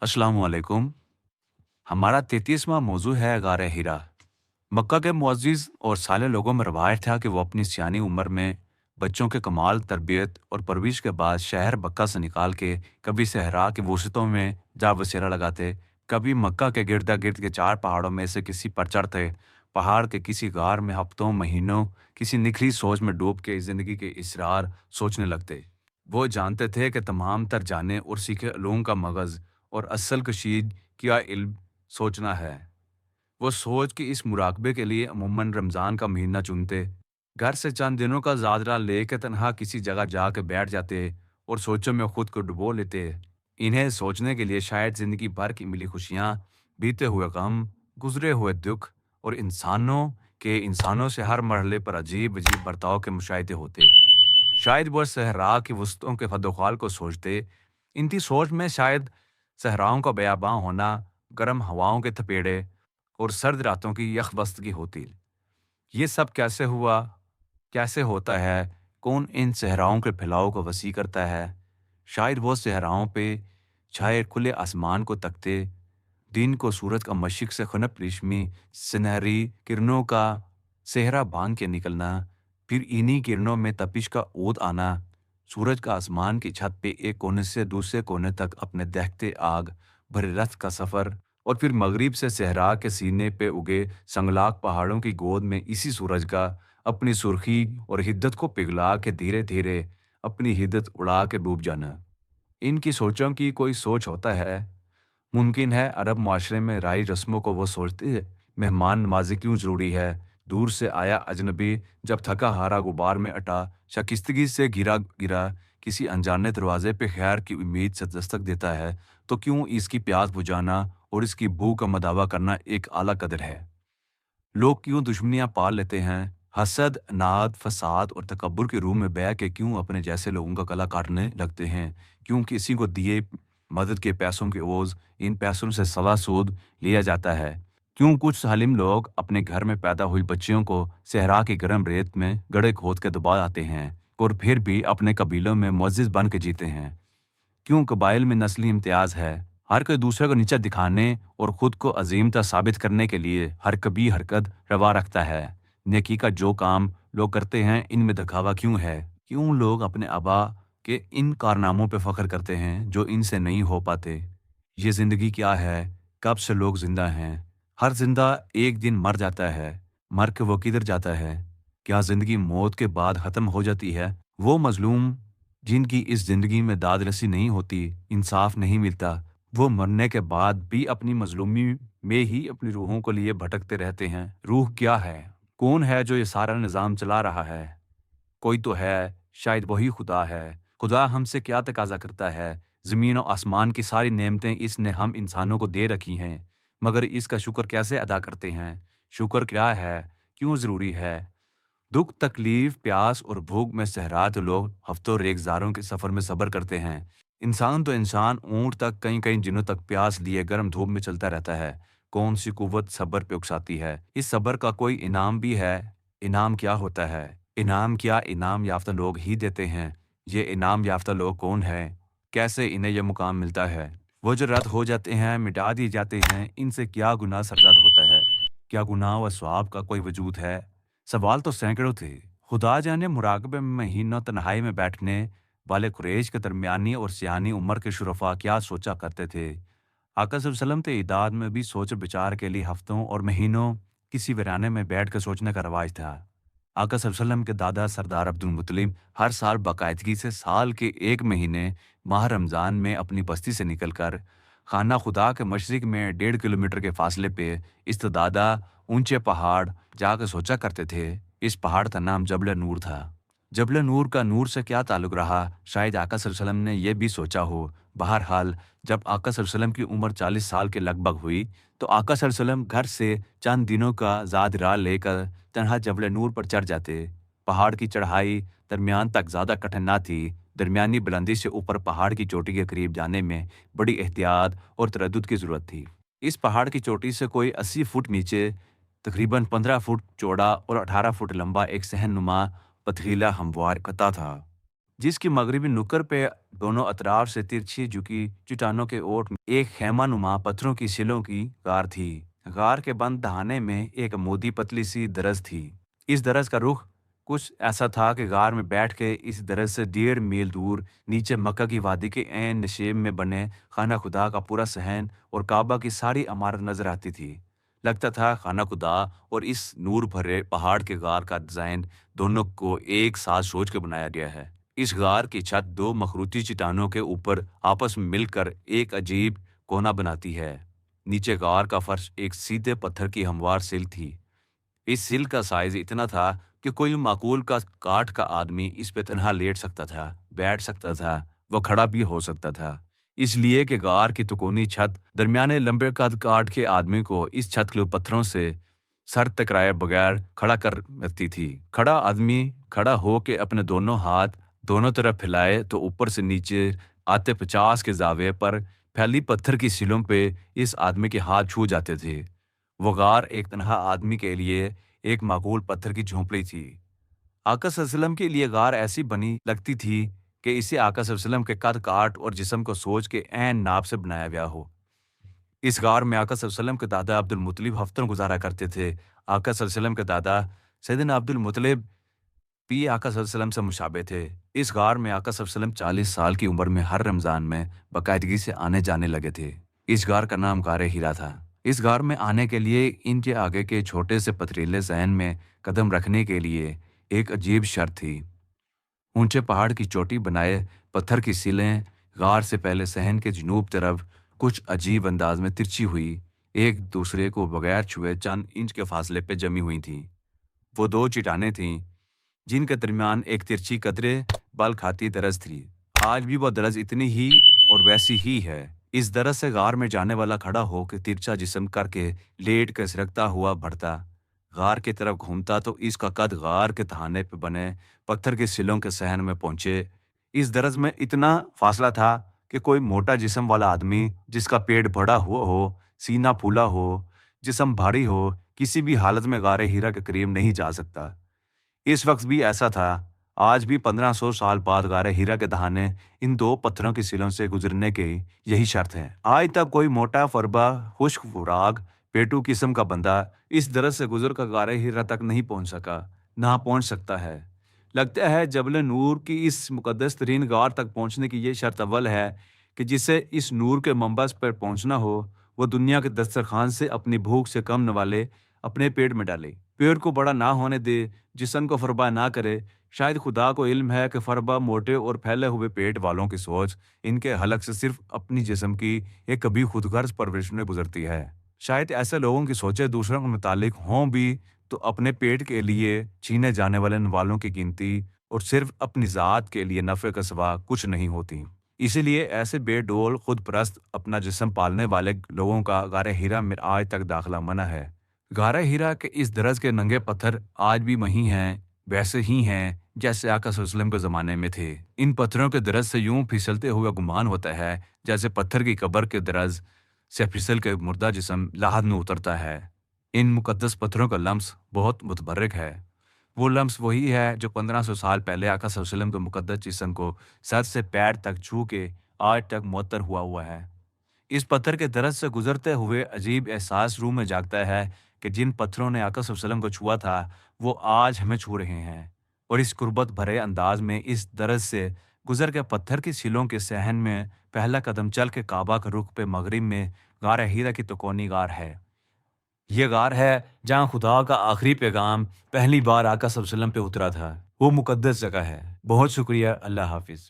अस्सलाम वालेकुम। हमारा 33वां मौजू है गार हिरा। मक्का के मुअज़्ज़िज़ और साले लोगों में रवायत था कि वो अपनी सियानी उम्र में बच्चों के कमाल तरबियत और परवरिश के बाद शहर मक्का से निकाल के कभी सहरा के वसतों में जा बसेरा लगाते, कभी मक्का के गिरदा गिर्द के चार पहाड़ों में से किसी पर चढ़ते, पहाड़ के किसी गार में हफ्तों महीनों किसी निखरी सोच में डूब के ज़िंदगी के इसरार सोचने लगते। वो जानते थे कि तमाम तर जाने और सीखे उलूम का मगज़ और असल कशीद क्या इल्म सोचना है। वो सोच कि इस मुराकबे के लिए अमूमन रमज़ान का महीना चुनते, घर से चंद दिनों का ज़ादरा लेकर तन्हा किसी जगह जाकर बैठ जाते और सोचों में खुद को डुबो लेते। इन्हें सोचने के लिए शायद ज़िंदगी भर की मिली खुशियाँ, बीते हुए गम, गुजरे हुए दुख और इंसानों से हर मरहले पर अजीब अजीब बर्ताव के मुशाहिदे होते। शायद वो सहरा के वसतों के खदोखाल को सोचते। इनकी सोच में शायद सहराओं का बयाबां होना, गर्म हवाओं के थपेड़े और सर्द रातों की यखबस्तगी होती। ये सब कैसे हुआ? कैसे होता है? कौन इन सहराओं के फैलाव को वसी करता है? शायद वो सहराओं पे छाए खुले आसमान को तकते, दिन को सूरज का मशरिक से खनप रेशमी सुनहरी किरणों का सेहरा बांध के निकलना, फिर इन्हीं किरणों में तपिश का ओत आना, सूरज का आसमान की छत पे एक कोने से दूसरे कोने तक अपने दहकते आग भरे रथ का सफर, और फिर मगरिब से सहरा के सीने पे उगे संगलाक पहाड़ों की गोद में इसी सूरज का अपनी सुर्खी और हिद्दत को पिघला के धीरे धीरे अपनी हिद्दत उड़ा के डूब जाना। इनकी सोचों की कोई सोच होता है। मुमकिन है अरब माशरे में राई रस्मों को वो सोचते हैं, मेहमान नवाजी क्यों ज़रूरी है। दूर से आया अजनबी जब थका हारा गुबार में अटा शकिस्तगी से गिरा गिरा किसी अनजाने दरवाजे पे खैर की उम्मीद से दस्तक देता है, तो क्यों इसकी प्यास बुझाना और इसकी भूख का मदावा करना एक आला कदर है। लोग क्यों दुश्मनियां पाल लेते हैं, हसद नाद फसाद और तकब्बुर के रूह में बह के क्यों अपने जैसे लोगों का गला काटने लगते हैं। क्यों किसी को दिए मदद के पैसों के ओझ इन पैसों से सवा सूद लिया जाता है। क्यों कुछ हलीम लोग अपने घर में पैदा हुई बच्चियों को सहरा की गर्म रेत में गड़े खोद के दबा आते हैं और फिर भी अपने कबीलों में मुअज़्ज़िज़ बन के जीते हैं। क्यों कबाइल में नस्ली इम्तियाज है, हर कोई दूसरे को नीचा दिखाने और खुद को अजीमता साबित करने के लिए हर कभी हरकत रवा रखता है। नेकी का जो काम लोग करते हैं इनमें दिखावा क्यों है। क्यों लोग अपने आबा के इन कारनामों पे फख्र करते हैं जो इनसे नहीं हो पाते। ये जिंदगी क्या है, कब से लोग जिंदा हैं। हर जिंदा एक दिन मर जाता है, मर के वो किधर जाता है। क्या जिंदगी मौत के बाद खत्म हो जाती है। वो मजलूम जिनकी इस जिंदगी में दाद रसी नहीं होती, इंसाफ नहीं मिलता, वो मरने के बाद भी अपनी मजलूमी में ही अपनी रूहों को लिए भटकते रहते हैं। रूह क्या है? कौन है जो ये सारा निज़ाम चला रहा है? कोई तो है, शायद वही खुदा है। खुदा हमसे क्या तकाजा करता है? ज़मीन और आसमान की सारी नेमतें इसने हम इंसानों को दे रखी हैं, मगर इसका शुक्र कैसे अदा करते हैं? शुक्र क्या है? क्यों ज़रूरी है? दुख तकलीफ प्यास और भूख में सहरात लोग हफ्तों रेगजारों के सफर में सब्र करते हैं। इंसान तो इंसान ऊंट तक कई कई दिनों तक प्यास लिए गर्म धूप में चलता रहता है। कौन सी कुव्वत सब्र पे उकसाती है? इस सब्र का कोई इनाम भी है? इनाम क्या होता है? इनाम क्या इनाम याफ्ता लोग ही देते हैं? ये इनाम याफ्ता लोग कौन है? कैसे इन्हें यह मुकाम मिलता है? वो जो रद्द हो जाते हैं, मिटा दिए जाते हैं, इनसे क्या गुनाह सरजद होता है? क्या गुनाह व स्वाब का कोई वजूद है? सवाल तो सैकड़ों थे। खुदा जाने मुराकबे में महीनों तन्हाई में बैठने वाले कुरैश के दरमियानी और सियानी उम्र के शुरफा क्या सोचा करते थे। आका सल्लल्लाहु के इदाद में भी सोच विचार के लिए हफ्तों और महीनों किसी वीराने में बैठ कर सोचने का रवाज था। आका सल्लल्लाहु के दादा सरदार अब्दुल मुत्तलिब हर साल बाकायदगी से साल के एक महीने माह रमज़ान में अपनी बस्ती से निकलकर खाना खुदा के मशरिक में 1.5 किलोमीटर के फासले पे इस्तदादा ऊंचे पहाड़ जाकर सोचा करते थे। इस पहाड़ का नाम जबल नूर था। जबल नूर का नूर से क्या ताल्लुक रहा, शायद आका सल्लल्लाहु अलैहि वसल्लम ने यह भी सोचा हो। बहरहाल जब आका सल्लल्लाहु अलैहि वसल्लम की उम्र 40 साल के लगभग हुई, तो आका सल्लल्लाहु अलैहि वसल्लम घर से चंद दिनों का ज़ाद राह लेकर तन्हा जबल नूर पर चढ़ जाते। पहाड़ की चढ़ाई दरमियान तक ज़्यादा कठिन ना थी। दरमियानी बुलंदी से ऊपर पहाड़ की चोटी के करीब जाने में बड़ी एहतियात और तरद्दुद की ज़रूरत थी। इस पहाड़ की चोटी से कोई 80 फुट नीचे तकरीबन 15 फुट चौड़ा और 18 फुट लंबा एक सहनुमा पथरीला हमवार कता था। جس کی مغربی نکر پہ دونوں اطراف سے ترچھی جھکی چٹانوں کے اوٹ میں ایک خیمہ نما پتھروں کی سلوں کی غار تھی۔ غار کے بند دہانے میں ایک عمودی پتلی سی درز تھی۔ اس درز کا رخ کچھ ایسا تھا کہ غار میں بیٹھ کے اس درز سے 1.5 میل دور نیچے مکہ کی وادی کے عین نشیب میں بنے خانہ خدا کا پورا صحن اور کعبہ کی ساری عمارت نظر آتی تھی۔ لگتا تھا خانہ خدا اور اس نور بھرے پہاڑ کے غار کا ڈیزائن دونوں کو ایک ساتھ سوچ کے بنایا گیا ہے۔ اس غار کی چھت 2 مخروطی چٹانوں کے اوپر آپس میں مل کر ایک عجیب کونا بناتی ہے۔ نیچے غار کا فرش ایک سیدھے پتھر کی ہموار سل تھی۔ اس سل کا سائز اتنا تھا کہ کوئی معقول کا کاٹ کا آدمی اس پہ تنہا لیٹ سکتا تھا، بیٹھ سکتا تھا، وہ کھڑا بھی ہو سکتا تھا۔ اس لیے کہ غار کی تکونی چھت درمیانے لمبے قد کاٹ کے آدمی کو اس چھت کے پتھروں سے سر ٹکرائے بغیر کھڑا کر رکھتی تھی۔ کھڑا آدمی کھڑا ہو کے اپنے دونوں ہاتھ دونوں طرف پھیلائے تو اوپر سے نیچے آتے 50 کے زاویے پر پھیلی پتھر کی سلوں پہ اس آدمی کے ہاتھ چھو جاتے تھے۔ وہ غار ایک تنہا آدمی کے لیے ایک معقول پتھر کی جھونپڑی تھی۔ آقا صلی اللہ علیہ وسلم کے لیے غار ایسی بنی لگتی تھی کہ اسے آقا صلی اللہ علیہ وسلم کے قد کاٹ اور جسم کو سوچ کے عین ناپ سے بنایا گیا ہو۔ اس غار میں آقا صلی اللہ علیہ وسلم کے دادا عبد المطلب ہفتوں گزارا کرتے تھے۔ آقا صلی اللہ علیہ وسلم کے دادا سیدنا عبد المطلب بھی آقا صلی اللہ علیہ وسلم سے مشابہ تھے۔ اس غار میں آقا صلی اللہ علیہ وسلم 40 سال کی عمر میں ہر رمضان میں باقاعدگی سے آنے جانے لگے تھے۔ اس غار کا نام غار ہیرا تھا۔ اس غار میں آنے کے لیے ان کے آگے کے چھوٹے سے پتھریلے صحن میں قدم رکھنے کے لیے ایک عجیب شرط تھی۔ اونچے پہاڑ کی چوٹی بنائے پتھر کی سلیں غار سے پہلے صحن کے جنوب طرف کچھ عجیب انداز میں ترچھی ہوئی ایک دوسرے کو بغیر چھوئے چند انچ کے فاصلے پہ جمی ہوئی تھیں۔ وہ 2 چٹانیں تھیں جن کے درمیان ایک ترچھی قطرے بل کھاتی درز تھی۔ آج بھی وہ درز اتنی ہی اور ویسی ہی ہے۔ اس درز سے غار میں جانے والا کھڑا ہو کے ترچھا جسم کر کے لیٹ کے سرکتا ہوا بڑھتا غار کی طرف گھومتا تو اس کا قد غار کے تہانے پہ بنے پتھر کے سلوں کے صحن میں پہنچے۔ اس درز میں اتنا فاصلہ تھا کہ کوئی موٹا جسم والا آدمی جس کا پیٹ بڑا ہوا ہو، سینہ پھولا ہو، جسم بھاری ہو، کسی بھی حالت میں غار ہیرا کے قریب نہیں جا سکتا۔ اس وقت بھی ایسا تھا۔ آج بھی 1500 سال بعد غار ہیرا کے دہانے ان 2 پتھروں کی سلوں سے گزرنے کی یہی شرط ہے۔ آج تک کوئی موٹا فربا خشک خوراک پیٹو قسم کا بندہ اس درز سے گزر کر غار ہیرا تک نہیں پہنچ سکا، نہ پہنچ سکتا ہے۔ لگتا ہے جبل نور کی اس مقدس ترین غار تک پہنچنے کی یہ شرط اول ہے کہ جسے اس نور کے منبع پر پہنچنا ہو وہ دنیا کے دسترخوان سے اپنی بھوک سے کم نوالے اپنے پیٹ میں ڈالے، پیٹ کو بڑا نہ ہونے دے، جسم کو فربا نہ کرے۔ شاید خدا کو علم ہے کہ فربا موٹے اور پھیلے ہوئے پیٹ والوں کی سوچ ان کے حلق سے صرف اپنی جسم کی ایک کبھی خود غرض پرورش میں گزرتی ہے۔ شاید ایسے لوگوں کی سوچیں دوسروں کے متعلق ہوں بھی تو اپنے پیٹ کے لیے چھینے جانے والے نوالوں کی گنتی اور صرف اپنی ذات کے لیے نفع کا سوا کچھ نہیں ہوتی۔ اسی لیے ایسے بے ڈول خود پرست اپنا جسم پالنے والے لوگوں کا غار ہیرا میں آج تک داخلہ منع ہے۔ غار ہیرا کے اس درز کے ننگے پتھر آج بھی وہی ہیں، ویسے ہی ہیں جیسے آقا صلی اللہ علیہ وسلم کے زمانے میں تھے۔ ان پتھروں کے درز سے یوں پھسلتے ہوئے گمان ہوتا ہے جیسے پتھر کی قبر کے درز سے پھسل کے مردہ جسم لاحد میں اترتا ہے۔ ان مقدس پتھروں کا لمس بہت متبرک ہے۔ وہ لمس وہی ہے جو 1500 سال پہلے آقا صلی اللہ علیہ وسلم کے مقدس جسم کو سر سے پیر تک چھو کے آج تک معطر ہوا ہے۔ اس پتھر کے درز سے گزرتے ہوئے عجیب احساس روح میں جاگتا ہے کہ جن پتھروں نے آقا صلی اللہ علیہ وسلم کو چھوا تھا وہ آج ہمیں چھو رہے ہیں، اور اس قربت بھرے انداز میں اس درز سے گزر کے پتھر کی سلوں کے صحن میں پہلا قدم چل کے کعبہ کے رخ پہ مغرب میں غار ہیرا کی تکونی غار ہے۔ یہ غار ہے جہاں خدا کا آخری پیغام پہلی بار آقا صلی اللہ علیہ وسلم پہ اترا تھا۔ وہ مقدس جگہ ہے۔ بہت شکریہ۔ اللہ حافظ۔